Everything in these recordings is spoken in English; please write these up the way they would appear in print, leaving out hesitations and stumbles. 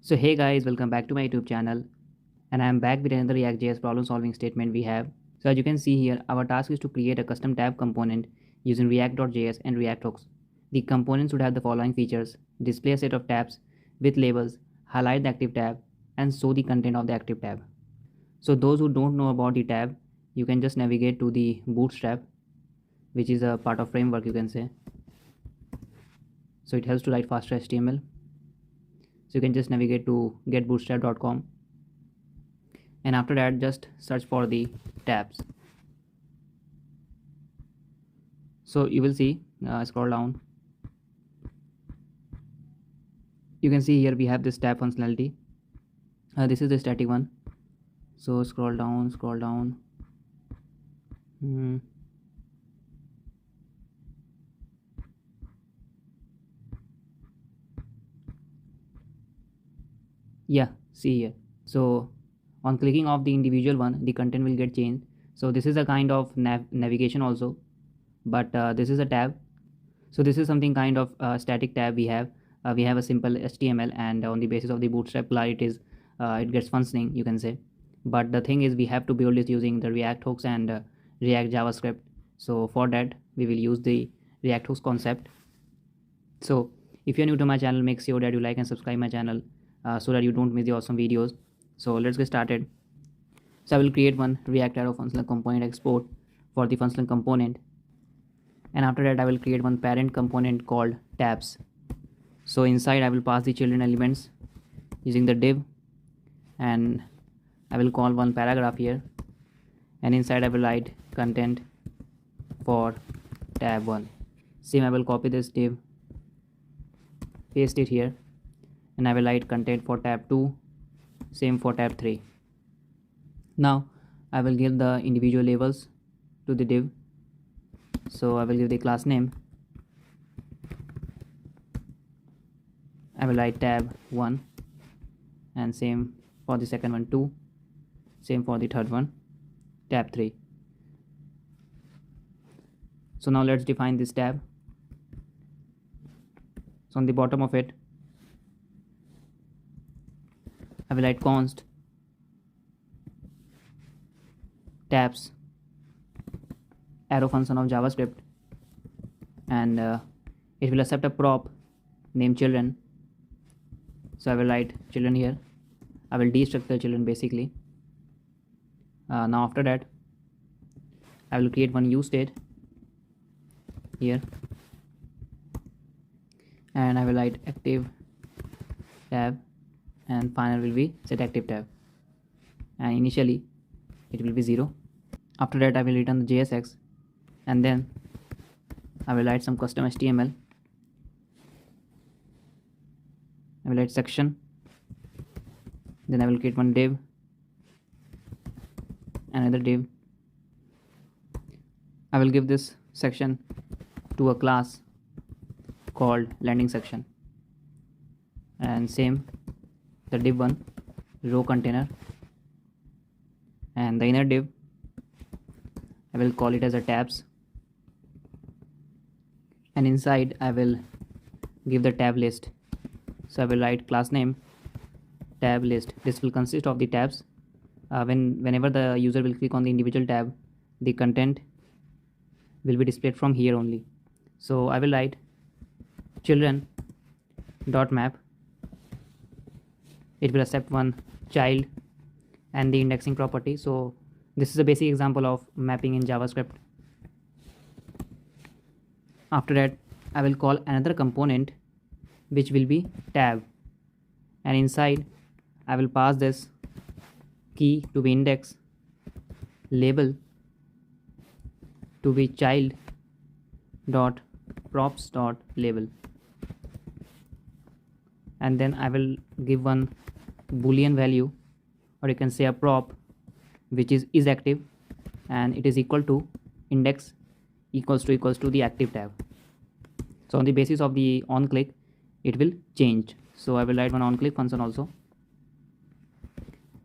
So hey guys, welcome back to my YouTube channel, and I am back with another react.js problem solving statement we have. So as you can see here, our task is to create a custom tab component using react.js and React hooks. The component should have the following features: display a set of tabs with labels, highlight the active tab, and show the content of the active tab. So those who don't know about the tab, you can just navigate to the Bootstrap, which is a part of framework, you can say. So it helps to write faster HTML. So you can just navigate to getbootstrap.com, and after that just search for the tabs. So you will see, scroll down, you can see here we have this tab functionality. This is the static one. So scroll down. Yeah, see here. So on clicking of the individual one, the content will get changed. So this is a kind of navigation also, but this is a tab. So this is something kind of static tab we have. We have a simple HTML, and on the basis of the Bootstrap class, it gets functioning, you can say. But the thing is, we have to build it using the React hooks and React JavaScript. So for that, we will use the React hooks concept. So if you're new to my channel, make sure that you like and subscribe my channel so that you don't miss the awesome videos. So let's get started. So I will create one React arrow functional component export for the functional component, and after that I will create one parent component called tabs. So inside I will pass the children elements using the div, and I will call one paragraph here, and inside I will write content for tab 1. Same, I will copy this div, paste it here, and I will write content for tab 2, same for tab 3. Now I will give the individual labels to the div. So I will give the class name, I will write tab 1, and same for the second one 2, same for the third one tab 3. So now let's define this tab. So on the bottom of it I will write const tabs arrow function of JavaScript, and it will accept a prop named children. So I will write children here. I will destructure children basically. Now after that I will create one use state here, and I will write active tab, and final will be set active tab, and initially it will be 0. After that I will return the JSX, and then I will write some custom HTML. I will write section, then I will create one div, another div. I will give this section to a class called landing section, and same the div 1 row container, and the inner div I will call it as a tabs, and inside I will give the tab list. So I will write class name tab list. This will consist of the tabs. Whenever the user will click on the individual tab, the content will be displayed from here only. So I will write children dot map. It will accept one child and the indexing property. So this is a basic example of mapping in JavaScript. After that I will call another component which will be tab, and inside I will pass this key to be index, label to be child dot props dot label, and then I will give one boolean value, or you can say a prop, which is active, and it is equal to index equals to the active tab. So on the basis of the on click it will change. So I will write one on click function also,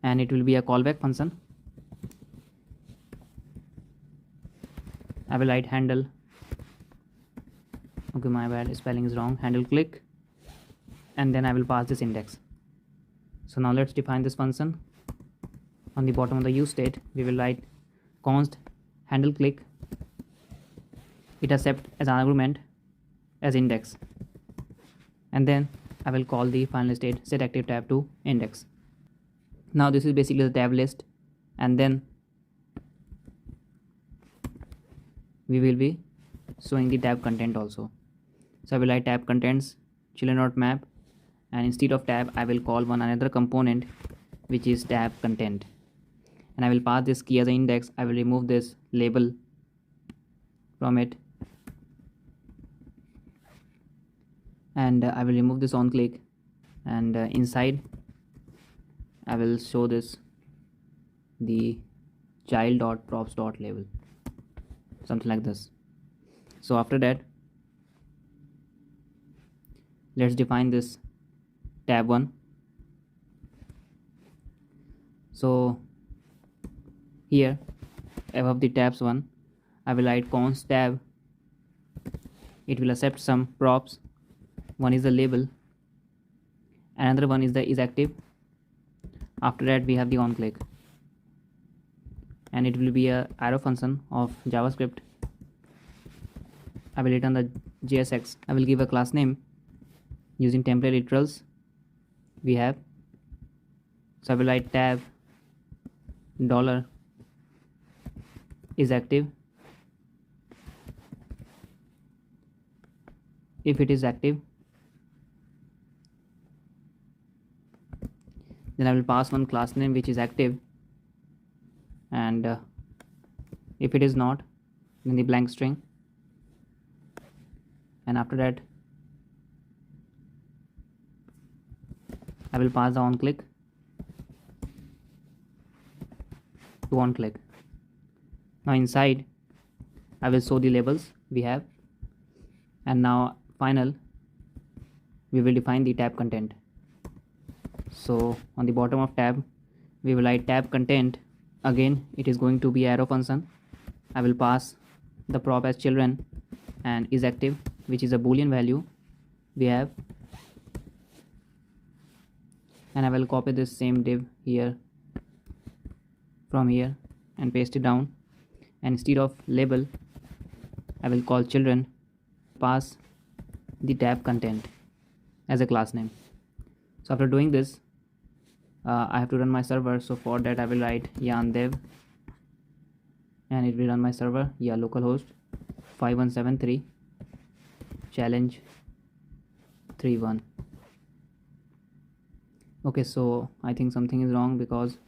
and it will be a callback function. I will write handle, okay, my bad, spelling is wrong, handle click, and then I will pass this index. So now let's define this function. On the bottom of the use state, we will write const handle click. It accepts as an argument as index, and then I will call the final state set active tab to index. Now this is basically the tab list, and then we will be showing the tab content also. So I will write tab contents children.map, and instead of tab I will call one another component which is tab content, and I will pass this key as an index. I will remove this label from it, and I will remove this on click, and inside I will show this the child.props.label, something like this. So after that, let's define this tab 1. So here above the tabs 1, I will write const tab. It will accept some props. One is the label, another one is the is active. After that we have the on click, and it will be a arrow function of JavaScript. I will return the JSX. I will give a class name using template literals we have. So I will write tab dollar is active if it is active. Then I will pass one class name which is active, and if it is not, then the blank string. And after that I will pass the on click to on click. Now inside I will show the labels we have, and now final we will define the tab content. So on the bottom of tab we will write tab content. Again it is going to be arrow function. I will pass the prop as children and is active, which is a boolean value we have, and I will copy this same div here from here and paste it down, and instead of label I will call children, pass the tab content as a class name. So after doing this, I have to run my server. So for that I will write yarn dev, and it will run my server, localhost 5173 challenge 31. Okay, so I think something is wrong because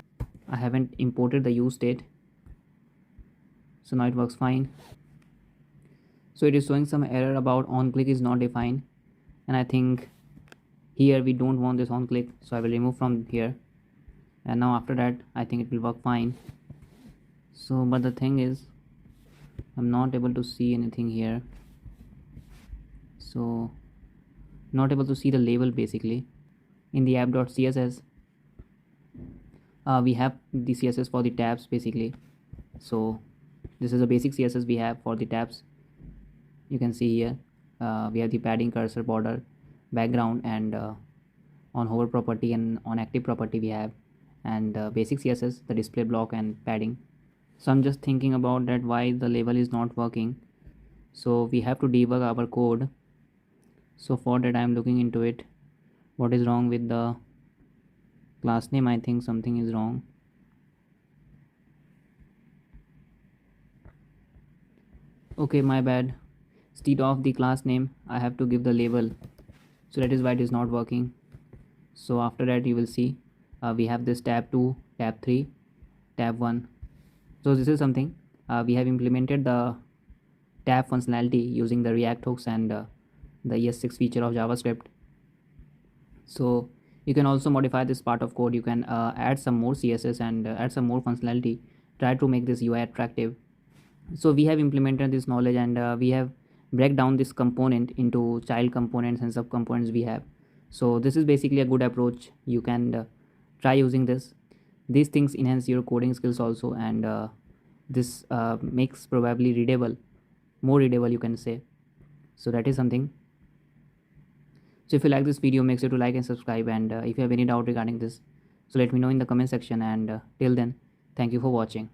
I haven't imported the use state. So now it works fine. So it is showing some error about on click is not defined, and I think here we don't want this on click, so I will remove from here, and now after that I think it will work fine. So but the thing is I'm not able to see anything here, so not able to see the label. Basically in the app.css we have the css for the tabs basically. So this is a basic css we have for the tabs. You can see here we have the padding, cursor, border, background, and on hover property and on active property we have, and basic css, the display block and padding. So I'm just thinking about that why the label is not working. So we have to debug our code. So for that I'm looking into it, what is wrong with the class name. I think something is wrong. Okay, my bad. Instead of the class name I have to give the label, so that is why it is not working. So after that you will see we have this tab 2, tab 3, tab 1. So this is something we have implemented the tab functionality using the React hooks and the ES6 feature of JavaScript. So you can also modify this part of code. You can add some more CSS and add some more functionality, try to make this UI attractive. So we have implemented this knowledge, and we have break down this component into child components and sub components we have. So this is basically a good approach. You can try using this. These things enhance your coding skills also, and this makes probably readable, more readable you can say. So that is something. So if you like this video, make sure to like and subscribe, and if you have any doubt regarding this, So let me know in the comment section, and till then, thank you for watching.